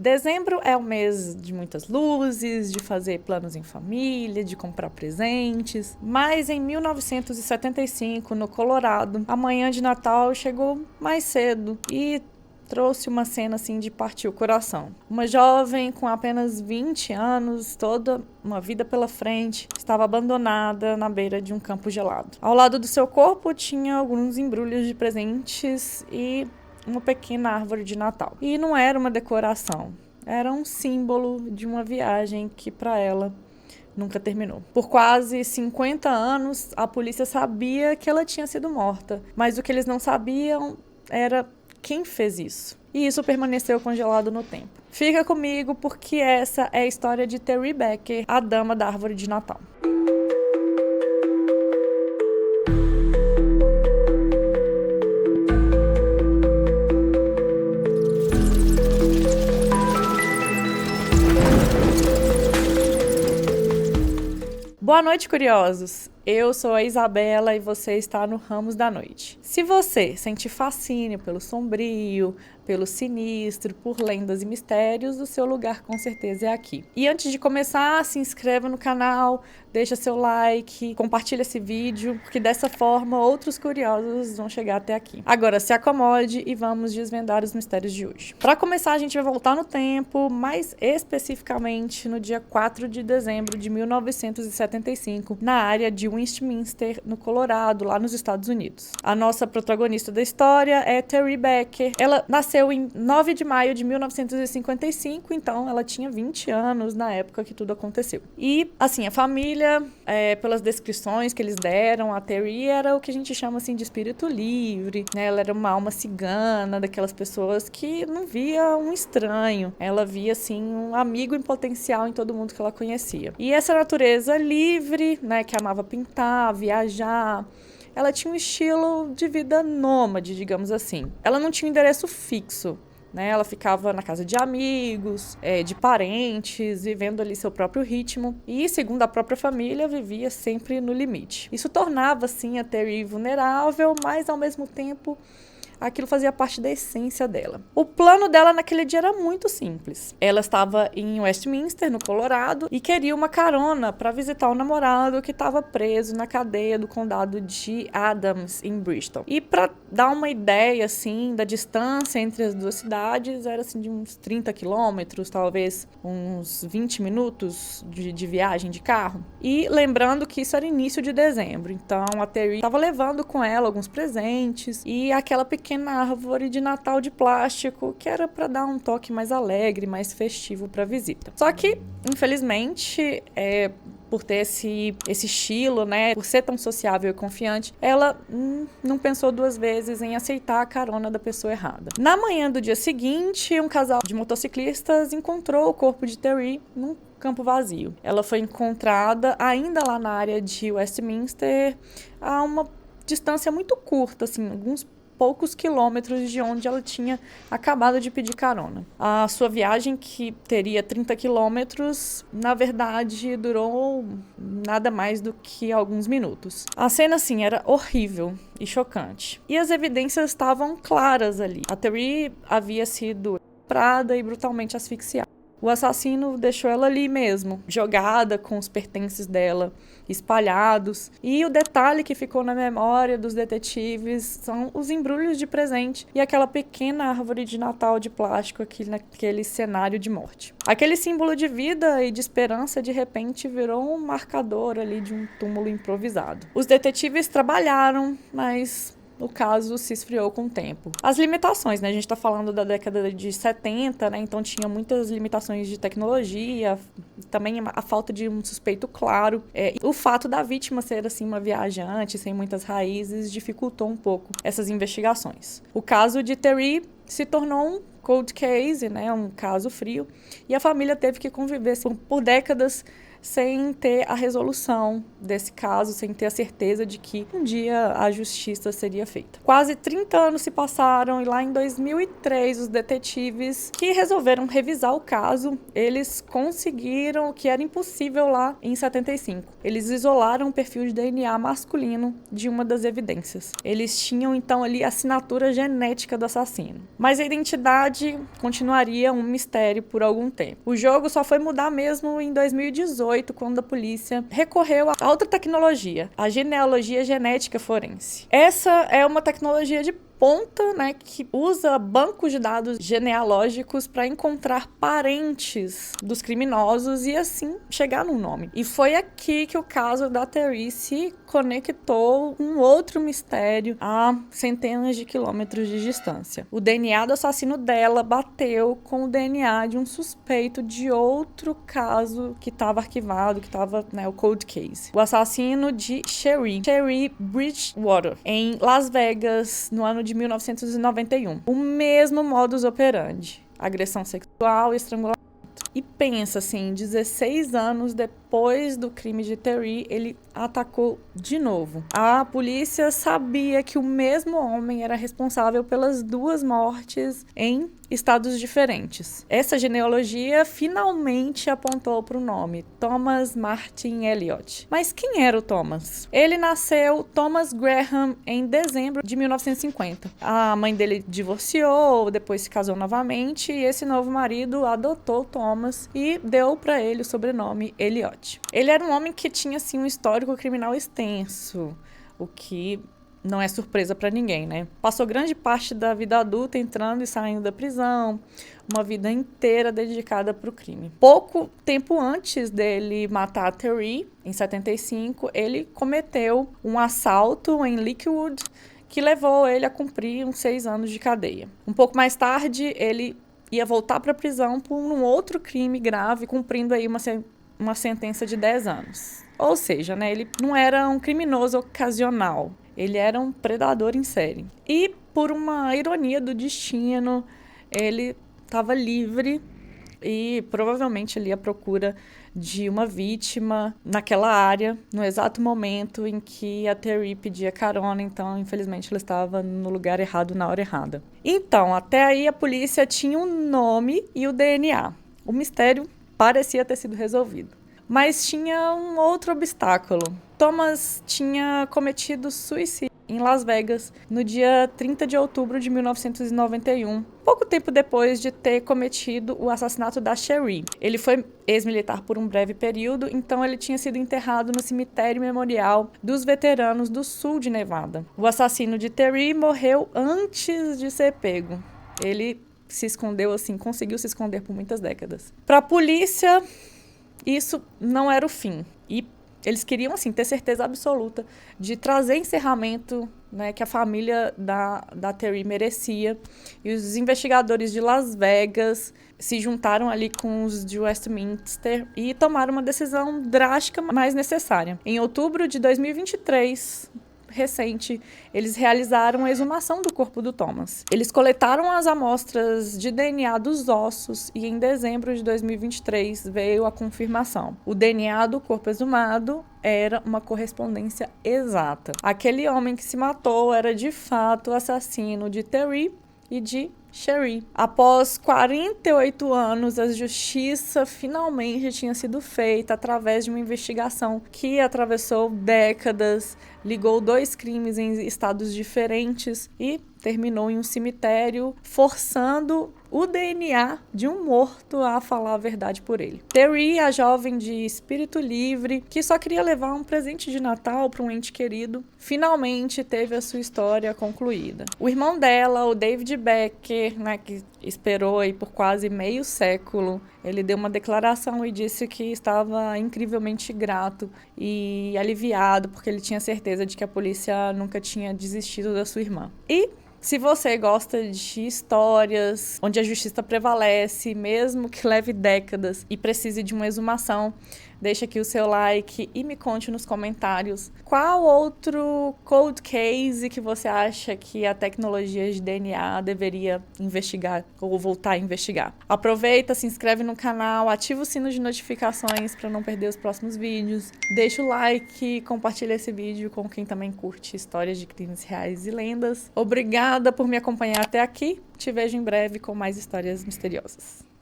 Dezembro é o mês de muitas luzes, de fazer planos em família, de comprar presentes. Mas em 1975, no Colorado, a manhã de Natal chegou mais cedo e trouxe uma cena assim de partir o coração. Uma jovem com apenas 20 anos, toda uma vida pela frente, estava abandonada na beira de um campo gelado. Ao lado do seu corpo tinha alguns embrulhos de presentes e uma pequena árvore de Natal. E não era uma decoração, era um símbolo de uma viagem que para ela nunca terminou. Por quase 50 anos, a polícia sabia que ela tinha sido morta, mas o que eles não sabiam era quem fez isso. E isso permaneceu congelado no tempo. Fica comigo porque essa é a história de Terry Becker, a dama da árvore de Natal. Boa noite, curiosos! Eu sou a Isabela e você está no Ramos da Noite. Se você sente fascínio pelo sombrio, pelo sinistro, por lendas e mistérios, o seu lugar com certeza é aqui. E antes de começar, se inscreva no canal, deixa seu like, compartilha esse vídeo, porque dessa forma outros curiosos vão chegar até aqui. Agora se acomode e vamos desvendar os mistérios de hoje. Para começar, a gente vai voltar no tempo, mais especificamente no dia 4 de dezembro de 1975, na área de Westminster, no Colorado, lá nos Estados Unidos. A nossa protagonista da história é Terry Becker. Ela nasceu em 9 de maio de 1955, então ela tinha 20 anos na época que tudo aconteceu. E, assim, a família, pelas descrições que eles deram, a Terry era o que a gente chama, assim, de espírito livre, né? Ela era uma alma cigana, daquelas pessoas que não via um estranho. Ela via, assim, um amigo em potencial em todo mundo que ela conhecia. E essa natureza livre, né, que amava pintar, viajar, ela tinha um estilo de vida nômade, digamos assim. Ela não tinha um endereço fixo, né? Ela ficava na casa de amigos, de parentes, vivendo ali seu próprio ritmo. E, segundo a própria família, vivia sempre no limite. Isso tornava, assim, a Terry vulnerável, mas, ao mesmo tempo, aquilo fazia parte da essência dela. O plano dela naquele dia era muito simples. Ela estava em Westminster, no Colorado, e queria uma carona para visitar o namorado que estava preso na cadeia do condado de Adams, em Bristol. E para dar uma ideia, assim, da distância entre as duas cidades, era assim de uns 30 quilômetros, talvez uns 20 minutos de viagem de carro. E lembrando que isso era início de dezembro, então a Terry estava levando com ela alguns presentes e aquela pequena árvore de Natal de plástico que era para dar um toque mais alegre, mais festivo para a visita. Só que, infelizmente, por ter esse estilo, né, por ser tão sociável e confiante, ela não pensou duas vezes em aceitar a carona da pessoa errada. Na manhã do dia seguinte, um casal de motociclistas encontrou o corpo de Terry num campo vazio. Ela foi encontrada ainda lá na área de Westminster, a uma distância muito curta, assim, alguns poucos quilômetros de onde ela tinha acabado de pedir carona. A sua viagem, que teria 30 quilômetros, na verdade, durou nada mais do que alguns minutos. A cena, assim, era horrível e chocante. E as evidências estavam claras ali. A Terry havia sido estuprada e brutalmente asfixiada. O assassino deixou ela ali mesmo, jogada com os pertences dela espalhados. E o detalhe que ficou na memória dos detetives são os embrulhos de presente e aquela pequena árvore de Natal de plástico aqui naquele cenário de morte. Aquele símbolo de vida e de esperança, de repente, virou um marcador ali de um túmulo improvisado. Os detetives trabalharam, mas o caso se esfriou com o tempo. As limitações, né? A gente tá falando da década de 70, né? Então tinha muitas limitações de tecnologia, também a falta de um suspeito claro. O fato da vítima ser, assim, uma viajante, sem muitas raízes, dificultou um pouco essas investigações. O caso de Terry se tornou um cold case, né? Um caso frio, e a família teve que conviver por décadas sem ter a resolução desse caso, sem ter a certeza de que um dia a justiça seria feita. Quase 30 anos se passaram e lá em 2003 os detetives que resolveram revisar o caso, eles conseguiram o que era impossível lá em 75. Eles isolaram o perfil de DNA masculino de uma das evidências. Eles tinham então ali a assinatura genética do assassino. Mas a identidade continuaria um mistério por algum tempo. O jogo só foi mudar mesmo em 2018, quando a polícia recorreu a outra tecnologia, a genealogia genética forense. Essa é uma tecnologia de ponta, né, que usa bancos de dados genealógicos para encontrar parentes dos criminosos e assim chegar no nome. E foi aqui que o caso da Terri se conectou com outro mistério a centenas de quilômetros de distância. O DNA do assassino dela bateu com o DNA de um suspeito de outro caso que estava arquivado, que estava, né, o cold case. O assassino de Sherry Bridgewater, em Las Vegas, no ano de 1991. O mesmo modus operandi: agressão sexual e estrangulamento. E pensa assim, 16 anos depois do crime de Terri, ele atacou de novo. A polícia sabia que o mesmo homem era responsável pelas duas mortes em estados diferentes. Essa genealogia finalmente apontou para o nome, Thomas Martin Elliott. Mas quem era o Thomas? Ele nasceu Thomas Graham em dezembro de 1950. A mãe dele divorciou, depois se casou novamente e esse novo marido adotou Thomas e deu para ele o sobrenome Elliott. Ele era um homem que tinha assim um histórico criminal extenso, o que não é surpresa para ninguém, né? Passou grande parte da vida adulta entrando e saindo da prisão, uma vida inteira dedicada para o crime. Pouco tempo antes dele matar a Terri, em 75, ele cometeu um assalto em Lakewood que levou ele a cumprir uns 6 anos de cadeia. Um pouco mais tarde, ele ia voltar para a prisão por um outro crime grave, cumprindo aí uma sentença de 10 anos. Ou seja, né, ele não era um criminoso ocasional. Ele era um predador em série. E, por uma ironia do destino, ele estava livre e provavelmente ali à procura de uma vítima naquela área, no exato momento em que a Terri pedia carona. Então, infelizmente, ela estava no lugar errado na hora errada. Então, até aí a polícia tinha um nome e o DNA. O mistério parecia ter sido resolvido. Mas tinha um outro obstáculo. Thomas tinha cometido suicídio em Las Vegas no dia 30 de outubro de 1991, pouco tempo depois de ter cometido o assassinato da Sherry. Ele foi ex-militar por um breve período, então ele tinha sido enterrado no cemitério memorial dos veteranos do sul de Nevada. O assassino de Terri morreu antes de ser pego. Ele se escondeu assim, conseguiu se esconder por muitas décadas. Para a polícia, isso não era o fim. E eles queriam, assim, ter certeza absoluta de trazer encerramento, né, que a família da Terri merecia. E os investigadores de Las Vegas se juntaram ali com os de Westminster e tomaram uma decisão drástica, mas necessária. Em outubro de 2023... recente, eles realizaram a exumação do corpo do Thomas. Eles coletaram as amostras de DNA dos ossos e em dezembro de 2023 veio a confirmação. O DNA do corpo exumado era uma correspondência exata. Aquele homem que se matou era de fato o assassino de Terri e de Sherry. Após 48 anos, a justiça finalmente tinha sido feita através de uma investigação que atravessou décadas, ligou 2 crimes em estados diferentes e terminou em um cemitério, forçando o DNA de um morto a falar a verdade por ele. Terri, a jovem de espírito livre, que só queria levar um presente de Natal para um ente querido, finalmente teve a sua história concluída. O irmão dela, o David Becker, né, que esperou aí por quase meio século, ele deu uma declaração e disse que estava incrivelmente grato e aliviado porque ele tinha certeza de que a polícia nunca tinha desistido da sua irmã. E se você gosta de histórias onde a justiça prevalece, mesmo que leve décadas e precise de uma exumação, Deixa aqui o seu like e me conte nos comentários qual outro cold case que você acha que a tecnologia de DNA deveria investigar ou voltar a investigar. Aproveita, se inscreve no canal, ativa o sino de notificações para não perder os próximos vídeos. Deixa o like, compartilha esse vídeo com quem também curte histórias de crimes reais e lendas. Obrigada por me acompanhar até aqui. Te vejo em breve com mais histórias misteriosas.